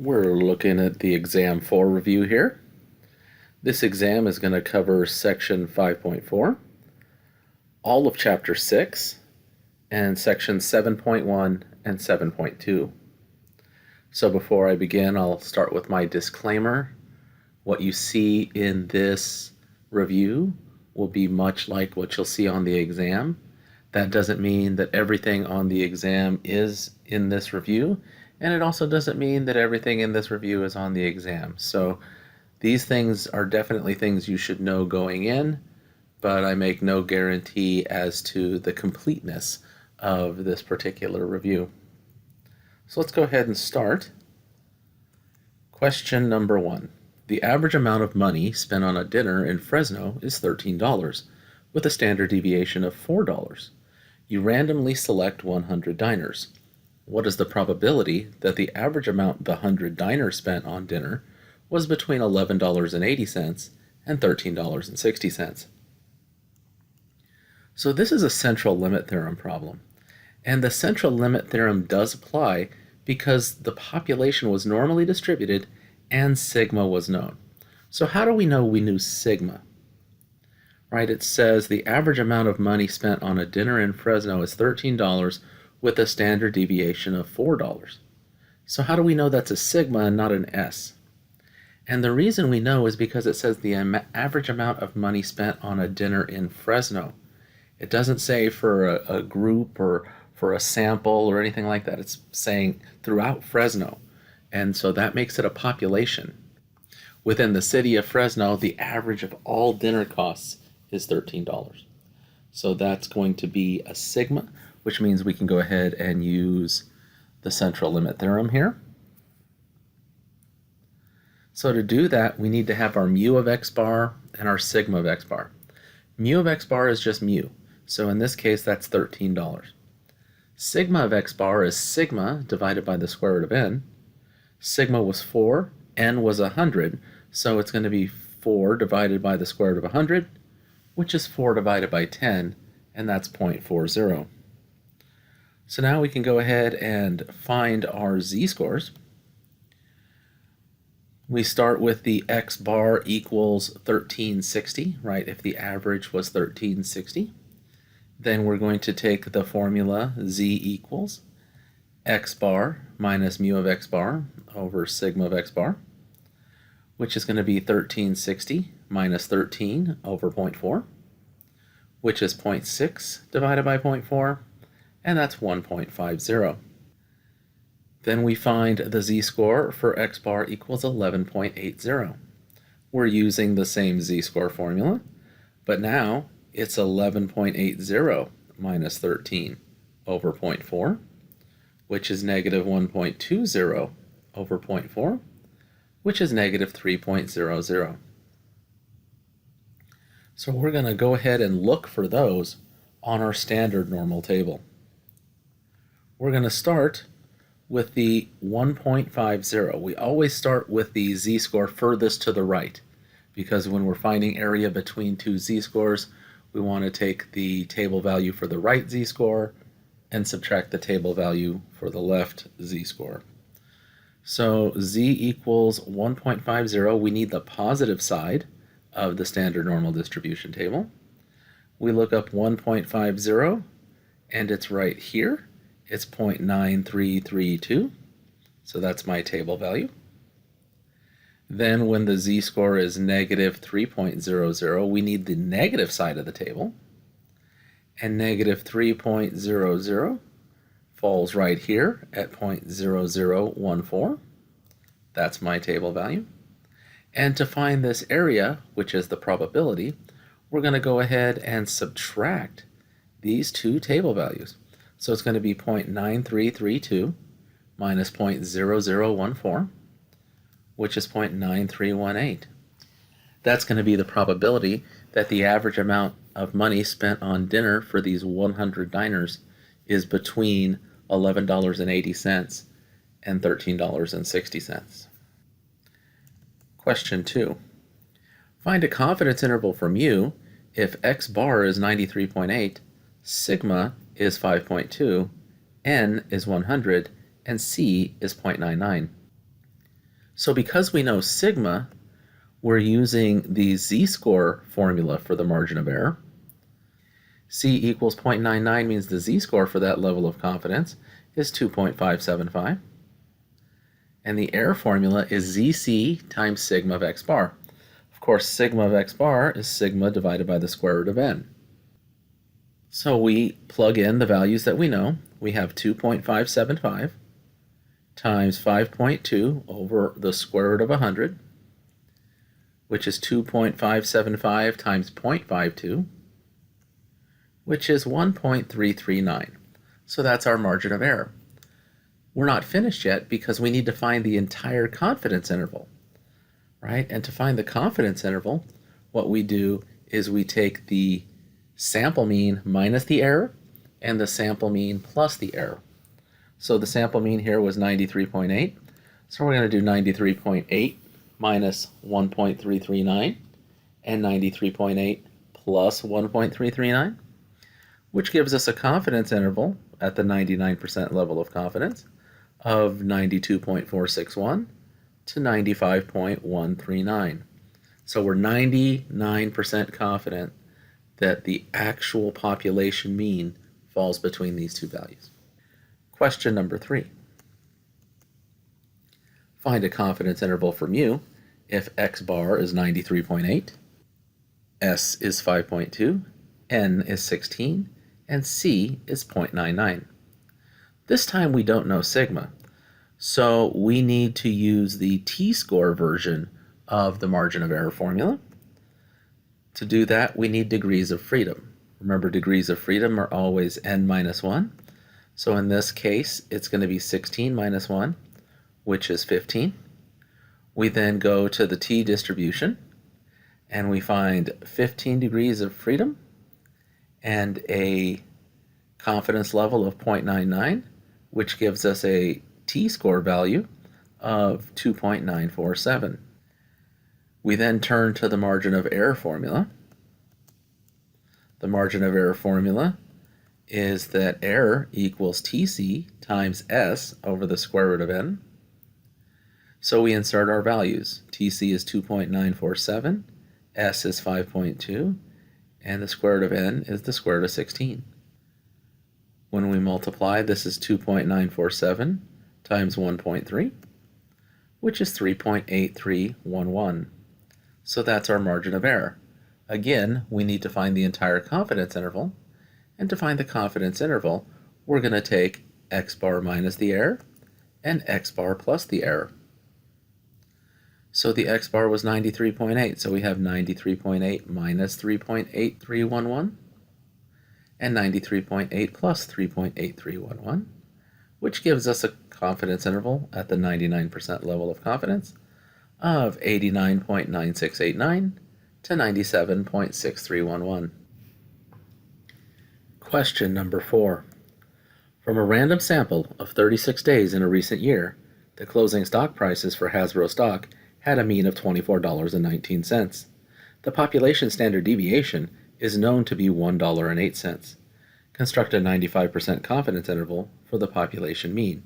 We're looking at the Exam 4 review here. This exam is going to cover Section 5.4, all of Chapter 6, and Sections 7.1 and 7.2. So before I begin, I'll start with my disclaimer. What you see in this review will be much like what you'll see on the exam. That doesn't mean that everything on the exam is in this review, and it also doesn't mean that everything in this review is on the exam. So these things are definitely things you should know going in, but I make no guarantee as to the completeness of this particular review. So let's go ahead and start. Question number 1. The average amount of money spent on a dinner in Fresno is $13, with a standard deviation of $4. You randomly select 100 diners. What is the probability that the average amount the 100 diners spent on dinner was between $11.80 and $13.60? So this is a central limit theorem problem. And the central limit theorem does apply because the population was normally distributed and sigma was known. So how do we know we knew sigma? Right, it says the average amount of money spent on a dinner in Fresno is $13 with a standard deviation of $4. So how do we know that's a sigma and not an S? And the reason we know is because it says the average amount of money spent on a dinner in Fresno. It doesn't say for a group or for a sample or anything like that. It's saying throughout Fresno. And so that makes it a population. Within the city of Fresno, the average of all dinner costs is $13. So that's going to be a sigma, which means we can go ahead and use the central limit theorem here. So to do that, we need to have our mu of x bar and our sigma of x bar. Mu of x bar is just mu, so in this case that's $13. Sigma of x bar is sigma divided by the square root of n. Sigma was 4, n was 100, so it's going to be 4 divided by the square root of 100, which is 4 divided by 10, and that's 0.40. So now we can go ahead and find our z-scores. We start with the x bar equals 1360, right, if the average was 1360. Then we're going to take the formula z equals x bar minus mu of x bar over sigma of x bar, which is going to be 1360 minus 13 over 0.4, which is 0.6 divided by 0.4, and that's 1.50. Then we find the z-score for x bar equals 11.80. We're using the same z-score formula, but now it's 11.80 minus 13 over 0.4, which is negative 1.20 over 0.4, which is negative 3.00. So we're going to go ahead and look for those on our standard normal table. We're going to start with the 1.50. We always start with the z-score furthest to the right, because when we're finding area between two z-scores, we want to take the table value for the right z-score and subtract the table value for the left z-score. So z equals 1.50. We need the positive side of the standard normal distribution table. We look up 1.50, and it's right here. It's 0.9332, so that's my table value. Then when the z-score is negative 3.00, we need the negative side of the table, and negative 3.00 falls right here at 0.0014. That's my table value. And to find this area, which is the probability, we're going to go ahead and subtract these two table values. So it's going to be 0.9332 minus 0.0014, which is 0.9318. That's going to be the probability that the average amount of money spent on dinner for these 100 diners is between $11.80 and $13.60. Question 2. Find a confidence interval for mu if x bar is 93.8, sigma is 5.2, n is 100, and c is 0.99. So because we know sigma, we're using the z-score formula for the margin of error. C equals 0.99 means the z-score for that level of confidence is 2.575. And the error formula is zc times sigma of x bar. Of course, sigma of x bar is sigma divided by the square root of n. So we plug in the values that we know. We have 2.575 times 5.2 over the square root of 100, which is 2.575 times 0.52, which is 1.339. So that's our margin of error. We're not finished yet because we need to find the entire confidence interval, right? And to find the confidence interval, what we do is we take the sample mean minus the error and the sample mean plus the error. So the sample mean here was 93.8. So we're going to do 93.8 minus 1.339 and 93.8 plus 1.339, which gives us a confidence interval at the 99% level of confidence of 92.461 to 95.139. So we're 99% confident that the actual population mean falls between these two values. Question number 3. Find a confidence interval for mu if x bar is 93.8, s is 5.2, n is 16, and c is 0.99. This time we don't know sigma, so we need to use the t-score version of the margin of error formula. To do that, we need degrees of freedom. Remember, degrees of freedom are always n minus 1. So in this case, it's going to be 16 minus 1, which is 15. We then go to the t-distribution, and we find 15 degrees of freedom and a confidence level of 0.99, which gives us a t-score value of 2.947. We then turn to the margin of error formula. The margin of error formula is that error equals Tc times S over the square root of n. So we insert our values. Tc is 2.947, S is 5.2, and the square root of n is the square root of 16. When we multiply, this is 2.947 times 1.3, which is 3.8311. So that's our margin of error. Again, we need to find the entire confidence interval, and to find the confidence interval, we're going to take x bar minus the error and x bar plus the error. So the x bar was 93.8, so we have 93.8 minus 3.8311, and 93.8 plus 3.8311, which gives us a confidence interval at the 99% level of confidence of 89.9689 to 97.6311. Question number 4. From a random sample of 36 days in a recent year, the closing stock prices for Hasbro stock had a mean of $24.19. The population standard deviation is known to be $1.08. Construct a 95% confidence interval for the population mean.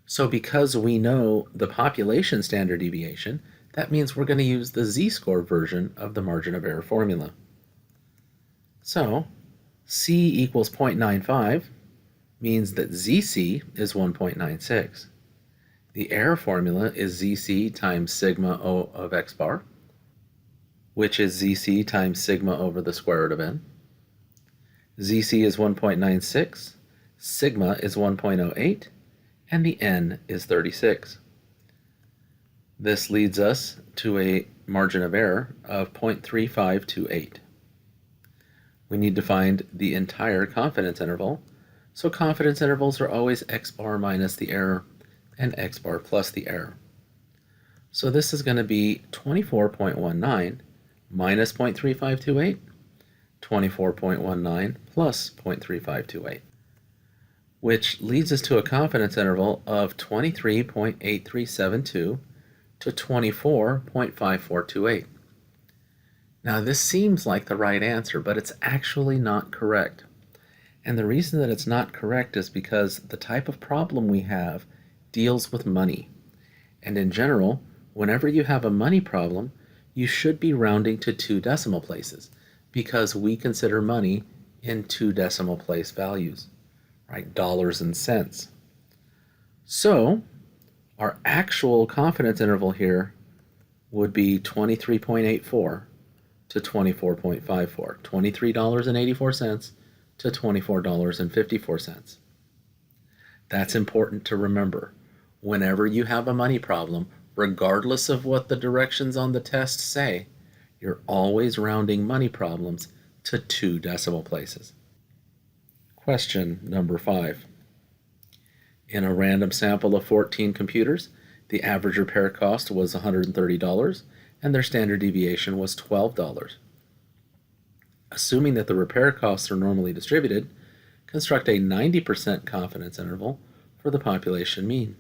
So because we know the population standard deviation, that means we're going to use the z-score version of the margin of error formula. So C equals 0.95 means that ZC is 1.96. The error formula is ZC times sigma O of x bar, which is ZC times sigma over the square root of n. ZC is 1.96, sigma is 1.08, and the n is 36. This leads us to a margin of error of 0.3528. We need to find the entire confidence interval, so confidence intervals are always x bar minus the error and x bar plus the error. So this is going to be 24.19 minus 0.3528, 24.19 plus 0.3528, which leads us to a confidence interval of 23.8372 to 24.5428. Now this seems like the right answer, but it's actually not correct. And the reason that it's not correct is because the type of problem we have deals with money. And in general, whenever you have a money problem, you should be rounding to 2 decimal places because we consider money in 2 decimal place values, right? Dollars and cents. So our actual confidence interval here would be 23.84 to 24.54, $23.84 to $24.54. That's important to remember. Whenever you have a money problem, regardless of what the directions on the test say, you're always rounding money problems to 2 decimal places. Question number 5. In a random sample of 14 computers, the average repair cost was $130 and their standard deviation was $12. Assuming that the repair costs are normally distributed, construct a 90% confidence interval for the population mean.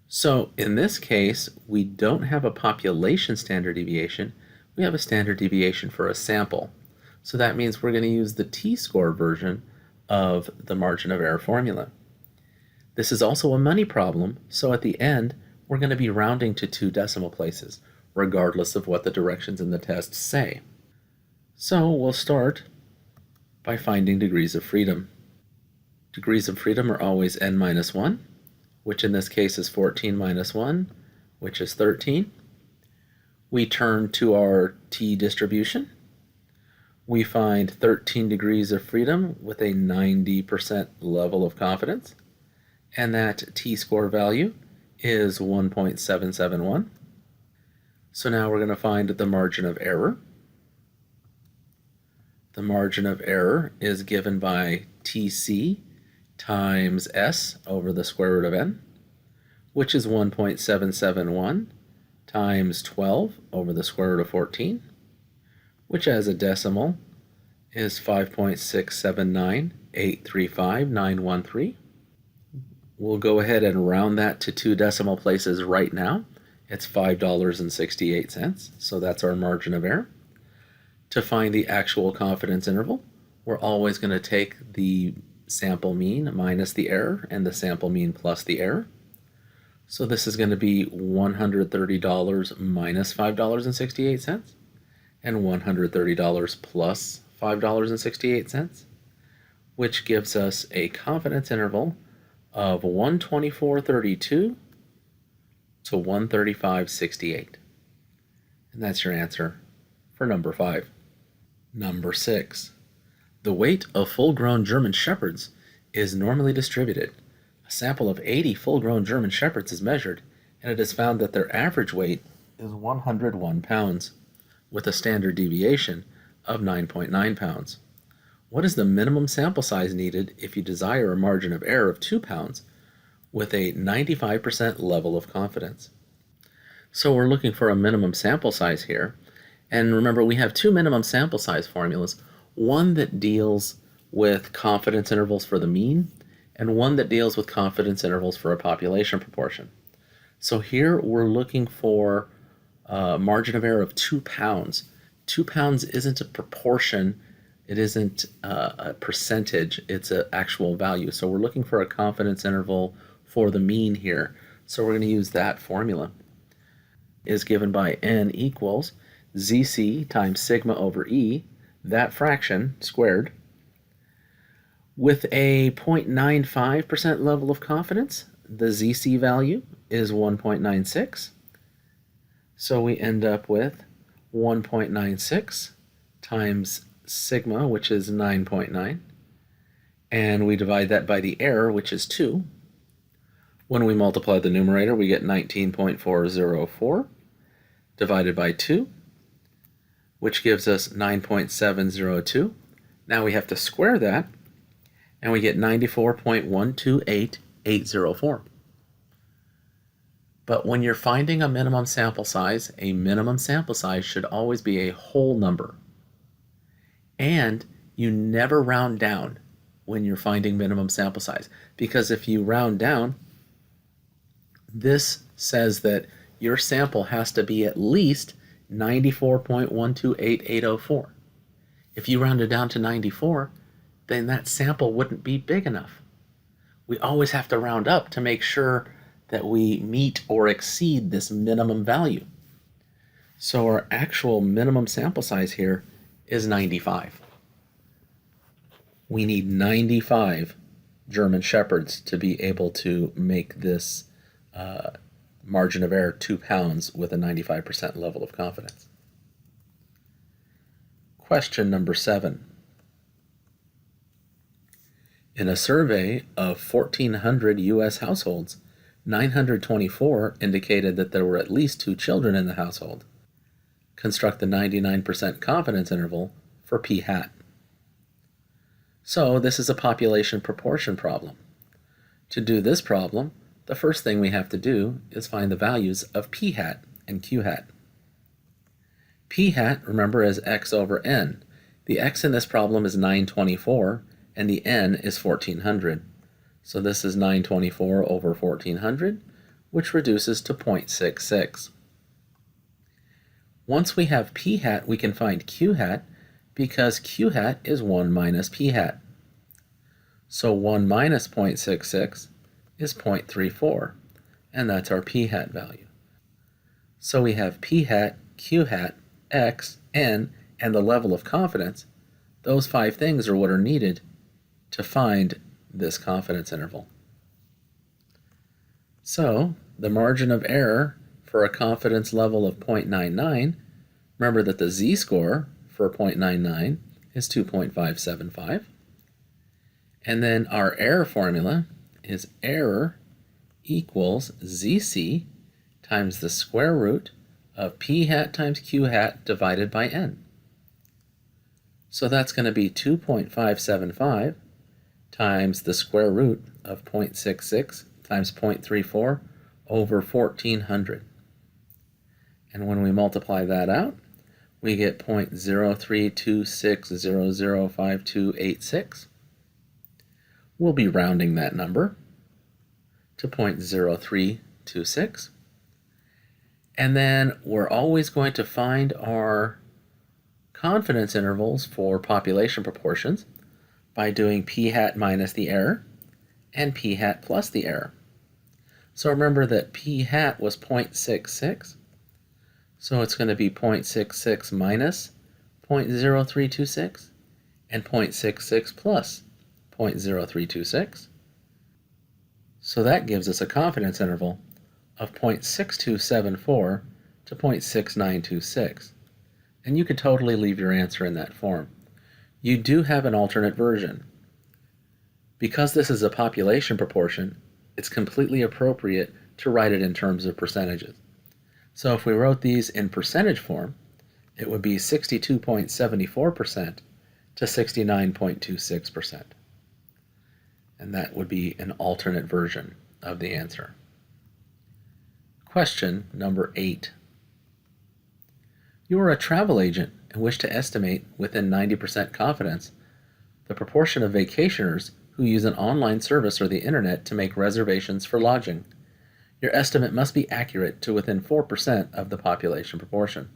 So in this case, we don't have a population standard deviation, we have a standard deviation for a sample. So that means we're going to use the t-score version of the margin of error formula. This is also a money problem, so at the end, we're going to be rounding to 2 decimal places, regardless of what the directions in the test say. So we'll start by finding degrees of freedom. Degrees of freedom are always n minus 1, which in this case is 14 minus 1, which is 13. We turn to our t distribution. We find 13 degrees of freedom with a 90% level of confidence, and that t-score value is 1.771. So now we're going to find the margin of error. The margin of error is given by TC times S over the square root of n, which is 1.771 times 12 over the square root of 14, which as a decimal is 5.679835,913. We'll go ahead and round that to 2 decimal places right now. It's $5.68, so that's our margin of error. To find the actual confidence interval, we're always going to take the sample mean minus the error and the sample mean plus the error. So this is going to be $130 minus $5.68 and $130 plus $5.68, which gives us a confidence interval of 124.32 to 135.68. And that's your answer for number 5. Number 6. The weight of full-grown German Shepherds is normally distributed. A sample of 80 full-grown German Shepherds is measured, and it is found that their average weight is 101 pounds, with a standard deviation of 9.9 pounds. What is the minimum sample size needed if you desire a margin of error of 2 pounds with a 95% level of confidence? So we're looking for a minimum sample size here. And remember, we have 2 minimum sample size formulas, one that deals with confidence intervals for the mean, and one that deals with confidence intervals for a population proportion. So here we're looking for a margin of error of 2 pounds. 2 pounds isn't a proportion, it isn't a percentage, it's an actual value. So we're looking for a confidence interval for the mean here. So we're going to use that formula. Is given by n equals ZC times sigma over E, that fraction squared, with a 0.95% level of confidence. The ZC value is 1.96. So we end up with 1.96 times sigma, which is 9.9, and we divide that by the error, which is 2. When we multiply the numerator, we get 19.404 divided by 2, which gives us 9.702. Now we have to square that, and we get 94.128804. But when you're finding a minimum sample size should always be a whole number. And you never round down when you're finding minimum sample size, because if you round down, this says that your sample has to be at least 94.128804. If you round it down to 94, then that sample wouldn't be big enough. We always have to round up to make sure that we meet or exceed this minimum value. So our actual minimum sample size here is 95. We need 95 German Shepherds to be able to make this margin of error 2 pounds with a 95% level of confidence. Question number 7. In a survey of 1,400 U.S. households, 924 indicated that there were at least 2 children in the household. Construct the 99% confidence interval for p hat. So this is a population proportion problem. To do this problem, the first thing we have to do is find the values of p hat and q hat. P hat, remember, is x over n. The x in this problem is 924, and the n is 1,400. So this is 924 over 1,400, which reduces to 0.66. Once we have p hat, we can find q hat because q hat is 1 minus p hat. So 1 minus 0.66 is 0.34, and that's our p hat value. So we have p hat, q hat, x, n, and the level of confidence. Those 5 things are what are needed to find this confidence interval. So the margin of error for a confidence level of 0.99, remember that the z-score for 0.99 is 2.575. And then our error formula is error equals zc times the square root of p hat times q hat divided by n. So that's going to be 2.575 times the square root of 0.66 times 0.34 over 1,400. And when we multiply that out, we get 0.0326005286. We'll be rounding that number to 0.0326. And then we're always going to find our confidence intervals for population proportions by doing p hat minus the error and p hat plus the error. So remember that p hat was 0.66, so it's going to be 0.66 minus 0.0326 and 0.66 plus 0.0326. So that gives us a confidence interval of 0.6274 to 0.6926. And you could totally leave your answer in that form. You do have an alternate version. Because this is a population proportion, it's completely appropriate to write it in terms of percentages. So if we wrote these in percentage form, it would be 62.74% to 69.26%. And that would be an alternate version of the answer. Question number 8. You are a travel agent and wish to estimate within 90% confidence the proportion of vacationers who use an online service or the internet to make reservations for lodging. Your estimate must be accurate to within 4% of the population proportion.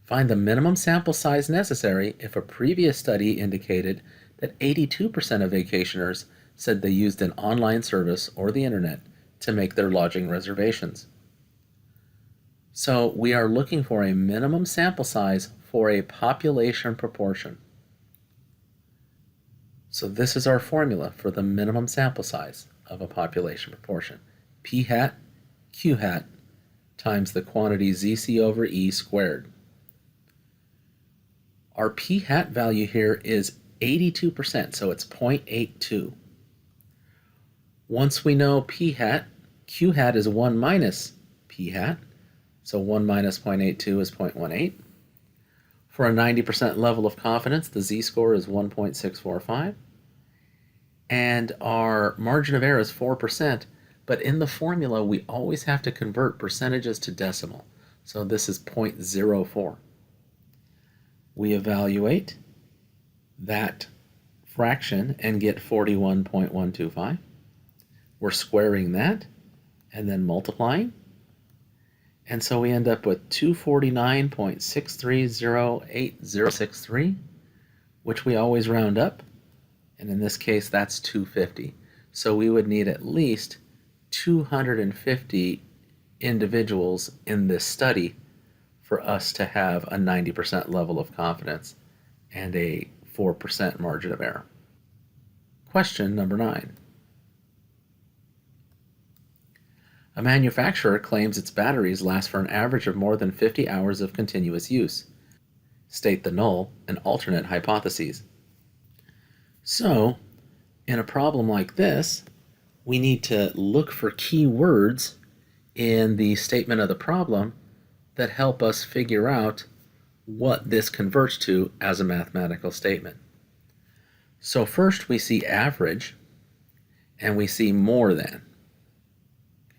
Find the minimum sample size necessary if a previous study indicated that 82% of vacationers said they used an online service or the internet to make their lodging reservations. So we are looking for a minimum sample size for a population proportion. So this is our formula for the minimum sample size of a population proportion. P hat, Q hat, times the quantity ZC over E squared. Our P hat value here is 82%, so it's 0.82. Once we know P hat, Q hat is 1 minus P hat, so 1 minus 0.82 is 0.18. For a 90% level of confidence, the z-score is 1.645. And our margin of error is 4%, but in the formula we always have to convert percentages to decimal. So this is 0.04. We evaluate that fraction and get 41.125. We're squaring that and then multiplying. And so we end up with 249.630863, which we always round up. And in this case, that's 250. So we would need at least 250 individuals in this study for us to have a 90% level of confidence and a 4% margin of error. Question number 9. A manufacturer claims its batteries last for an average of more than 50 hours of continuous use. State the null and alternate hypotheses. So, in a problem like this, we need to look for key words in the statement of the problem that help us figure out what this converts to as a mathematical statement. So first we see average and we see more than.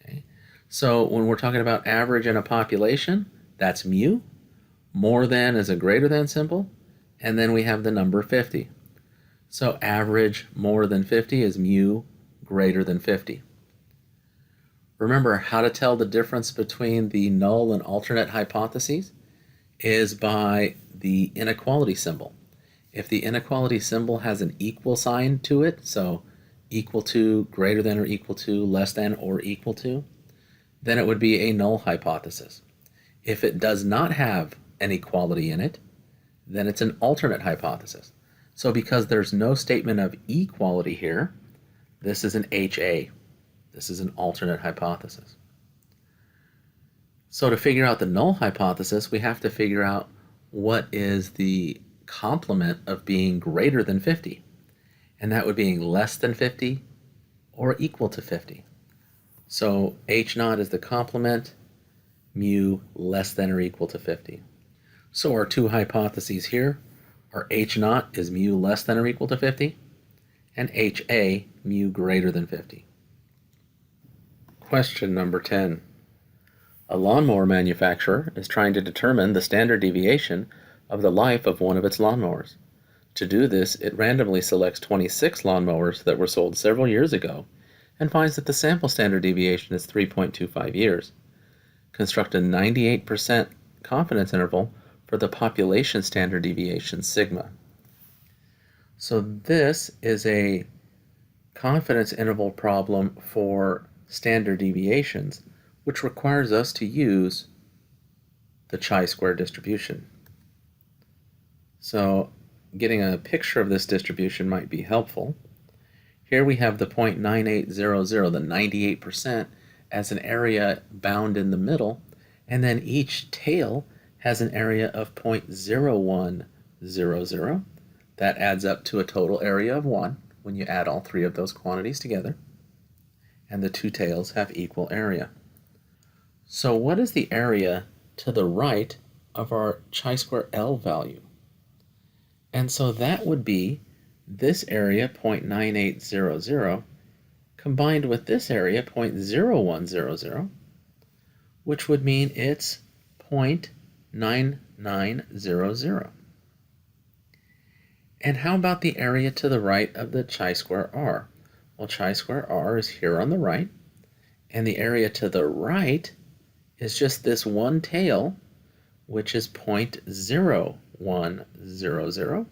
Okay? So when we're talking about average in a population, that's mu. More than is a greater than symbol, and then we have the number 50. So average more than 50 is mu greater than 50. Remember, how to tell the difference between the null and alternate hypotheses is by the inequality symbol. If the inequality symbol has an equal sign to it, so equal to, greater than or equal to, less than or equal to, then it would be a null hypothesis. If it does not have an equality in it, then it's an alternate hypothesis. So because there's no statement of equality here, this is an HA. This is an alternate hypothesis. So to figure out the null hypothesis, we have to figure out what is the complement of being greater than 50. And that would be less than 50 or equal to 50. So H naught is the complement, mu less than or equal to 50. So our two hypotheses here are H naught is mu less than or equal to 50, and HA mu greater than 50. Question number 10. A lawnmower manufacturer is trying to determine the standard deviation of the life of one of its lawnmowers. To do this, it randomly selects 26 lawnmowers that were sold several years ago and finds that the sample standard deviation is 3.25 years. Construct a 98% confidence interval for the population standard deviation sigma. So this is a confidence interval problem for standard deviations, which requires us to use the chi-square distribution. So getting a picture of this distribution might be helpful. Here we have the 0.9800, the 98%, as an area bound in the middle, and then each tail has an area of 0.0100. That adds up to a total area of 1 when you add all three of those quantities together. And the two tails have equal area. So what is the area to the right of our chi-square L value? And so that would be this area, 0.9800, combined with this area, 0.0100, which would mean it's 0.9900. And how about the area to the right of the chi-square R? Well, chi-square R is here on the right, and the area to the right is just this one tail, which is 0.0100.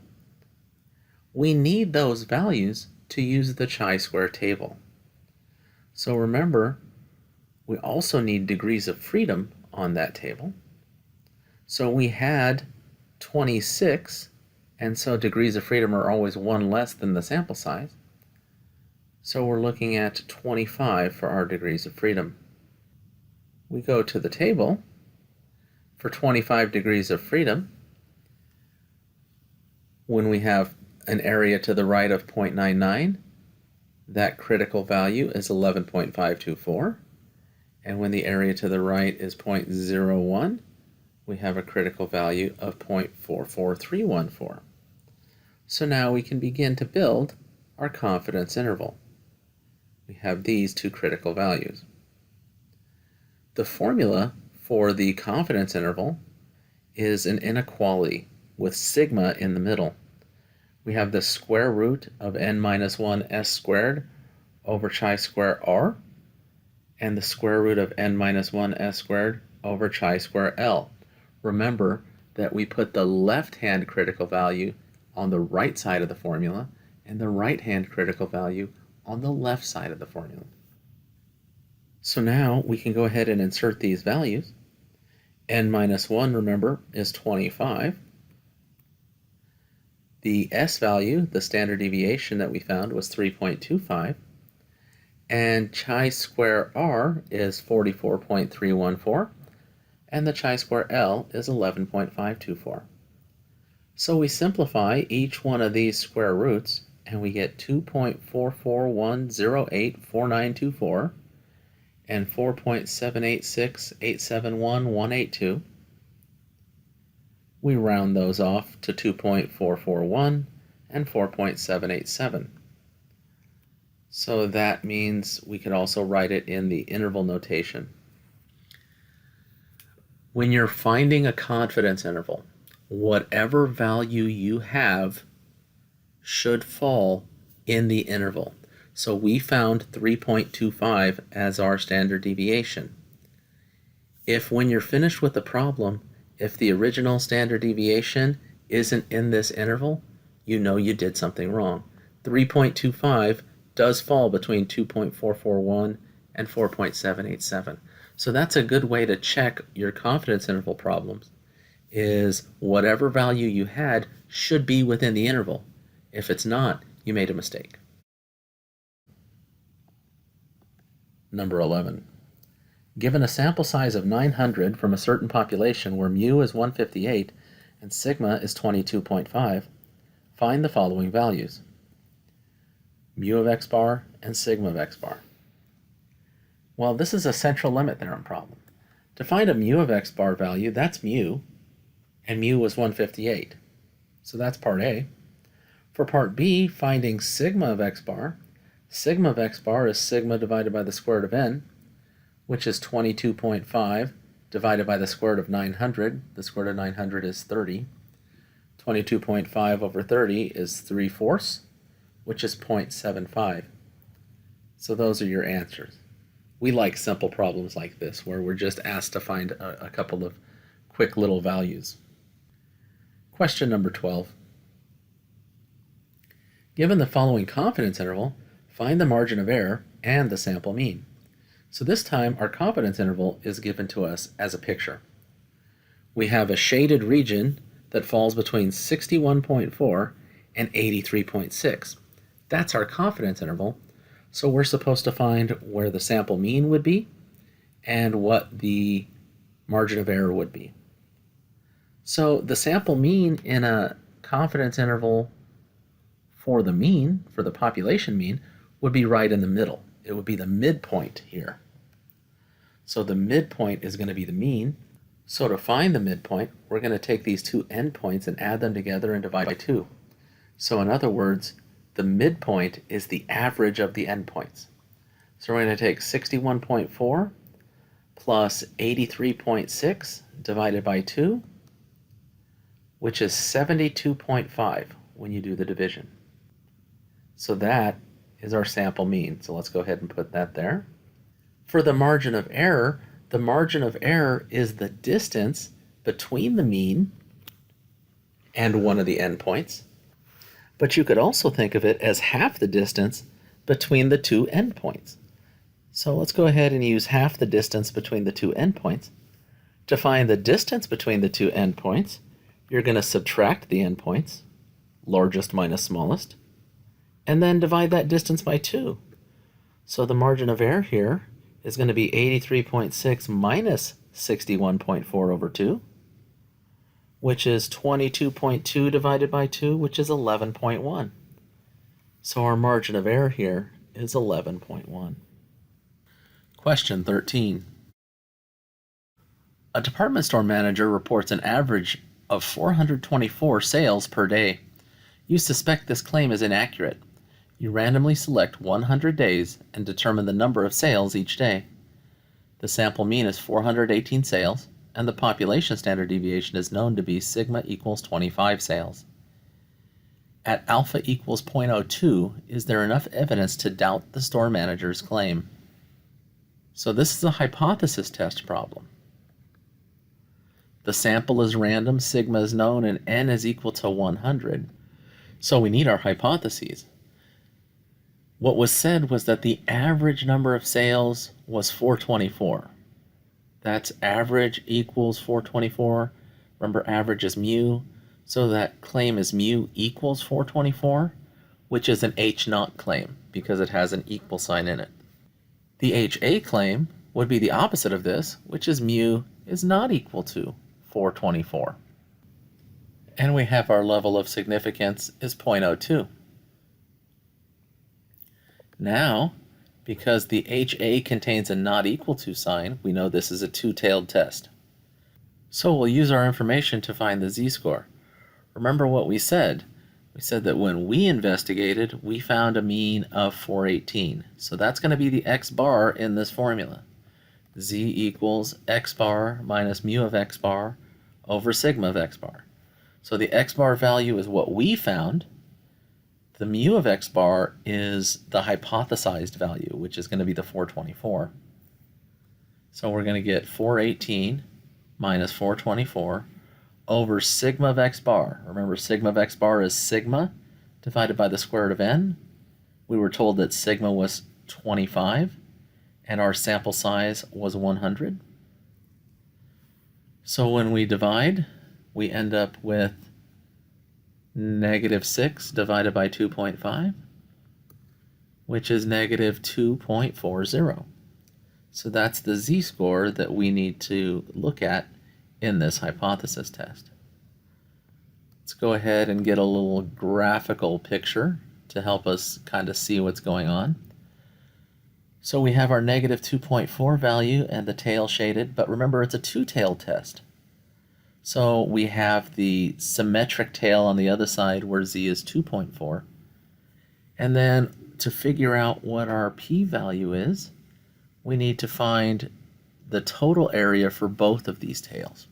We need those values to use the chi-square table. So remember, we also need degrees of freedom on that table. So we had 26, and so degrees of freedom are always one less than the sample size. So we're looking at 25 for our degrees of freedom. We go to the table for 25 degrees of freedom. When we have an area to the right of 0.99, that critical value is 11.524. And when the area to the right is 0.01, we have a critical value of 0.44314. So now we can begin to build our confidence interval. We have these two critical values. The formula for the confidence interval is an inequality with sigma in the middle. We have the square root of n minus 1 s squared over chi-square r, and the square root of n minus 1 s squared over chi-square l. Remember that we put the left-hand critical value on the right side of the formula and the right-hand critical value on the left side of the formula. So now we can go ahead and insert these values. N minus 1, remember, is 25. The S value, the standard deviation that we found, was 3.25. And chi-square R is 44.314. And the chi-square L is 11.524. So we simplify each one of these square roots, and we get 2.441084924 and 4.786871,182. We round those off to 2.441 and 4.787. So that means we could also write it in the interval notation. When you're finding a confidence interval, whatever value you have should fall in the interval. So we found 3.25 as our standard deviation. If when you're finished with the problem, if the original standard deviation isn't in this interval, you know you did something wrong. 3.25 does fall between 2.441 and 4.787. So that's a good way to check your confidence interval problems, is whatever value you had should be within the interval. If it's not, you made a mistake. Number 11. Given a sample size of 900 from a certain population where mu is 158 and sigma is 22.5, find the following values: mu of x bar and sigma of x bar. Well, this is a central limit theorem problem. To find a mu of x bar value, that's mu, and mu was 158. So that's part A. For part B, finding sigma of x bar is sigma divided by the square root of n, which is 22.5 divided by the square root of 900. The square root of 900 is 30. 22.5 over 30 is 3/4, which is 0.75. So those are your answers. We like simple problems like this, where we're just asked to find a couple of quick little values. Question number 12. Given the following confidence interval, find the margin of error and the sample mean. So this time our confidence interval is given to us as a picture. We have a shaded region that falls between 61.4 and 83.6. That's our confidence interval. So we're supposed to find where the sample mean would be and what the margin of error would be. So the sample mean in a confidence interval for the mean, for the population mean, would be right in the middle. It would be the midpoint here. So the midpoint is going to be the mean. So to find the midpoint, we're going to take these two endpoints and add them together and divide by 2. So in other words, the midpoint is the average of the endpoints. So we're going to take 61.4 plus 83.6 divided by 2, which is 72.5 when you do the division. So that is our sample mean. So let's go ahead and put that there. For the margin of error is the distance between the mean and one of the endpoints. But you could also think of it as half the distance between the two endpoints. So let's go ahead and use half the distance between the two endpoints. To find the distance between the two endpoints, you're going to subtract the endpoints, largest minus smallest, and then divide that distance by 2. So the margin of error here is going to be 83.6 minus 61.4 over 2, which is 22.2 divided by 2, which is 11.1. So our margin of error here is 11.1. Question 13. A department store manager reports an average of 424 sales per day. You suspect this claim is inaccurate. You randomly select 100 days and determine the number of sales each day. The sample mean is 418 sales, and the population standard deviation is known to be sigma equals 25 sales. At alpha equals 0.02, is there enough evidence to doubt the store manager's claim? So this is a hypothesis test problem. The sample is random, sigma is known, and n is equal to 100. So we need our hypotheses. What was said was that the average number of sales was 424. That's average equals 424. Remember, average is mu, so that claim is mu equals 424, which is an H0 claim because it has an equal sign in it. The HA claim would be the opposite of this, which is mu is not equal to 424. And we have our level of significance is 0.02. Now, because the HA contains a not equal to sign, we know this is a two-tailed test. So we'll use our information to find the z-score. Remember what we said. We said that when we investigated, we found a mean of 418. So that's going to be the x bar in this formula. Z equals x bar minus mu of x bar over sigma of x bar. So the x bar value is what we found. The mu of x bar is the hypothesized value, which is going to be the 424. So we're going to get 418 minus 424 over sigma of x bar. Remember, sigma of x bar is sigma divided by the square root of n. We were told that sigma was 25, and our sample size was 100. So when we divide, we end up with -6 divided by 2.5, which is -2.40. So that's the z-score that we need to look at in this hypothesis test. Let's go ahead and get a little graphical picture to help us kind of see what's going on. So we have our -2.4 value and the tail shaded, but remember it's a two-tailed test. So we have the symmetric tail on the other side where z is 2.4. And then to figure out what our p-value is, we need to find the total area for both of these tails.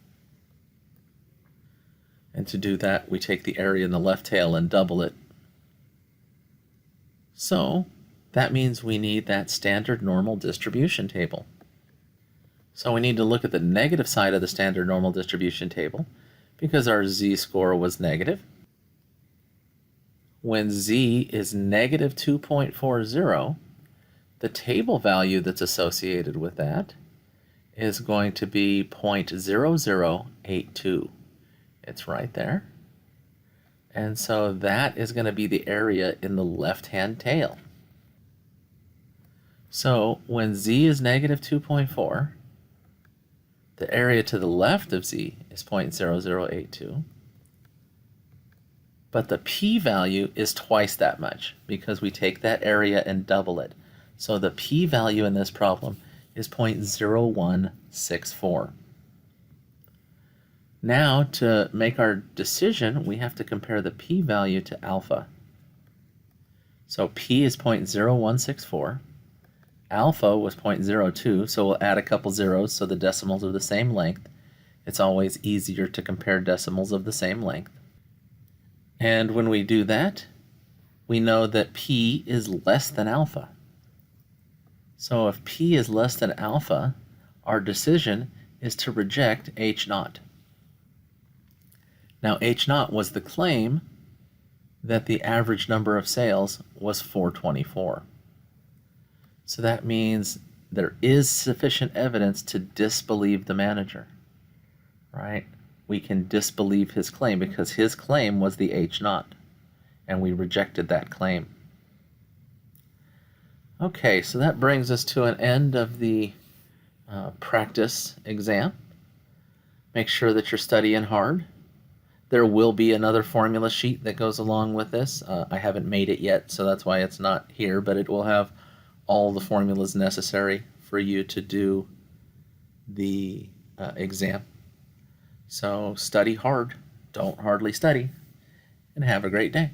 And to do that, we take the area in the left tail and double it. So that means we need that standard normal distribution table. So we need to look at the negative side of the standard normal distribution table because our z-score was negative. When z is -2.40, the table value that's associated with that is going to be 0.0082. It's right there. And so that is going to be the area in the left-hand tail. So when z is -2.4, the area to the left of z is 0.0082, but the p-value is twice that much because we take that area and double it. So the p-value in this problem is 0.0164. Now, to make our decision, we have to compare the p-value to alpha. So p is 0.0164. Alpha was 0.02, so we'll add a couple zeros so the decimals are the same length. It's always easier to compare decimals of the same length. And when we do that, we know that p is less than alpha. So if p is less than alpha, our decision is to reject H0. Now H0 was the claim that the average number of sales was 424. So that means there is sufficient evidence to disbelieve the manager, right? We can disbelieve his claim because his claim was the H0, and we rejected that claim. Okay, so that brings us to an end of the practice exam. Make sure that you're studying hard. There will be another formula sheet that goes along with this. I haven't made it yet, so that's why it's not here, but it will have all the formulas necessary for you to do the exam. So study hard, don't hardly study, and have a great day.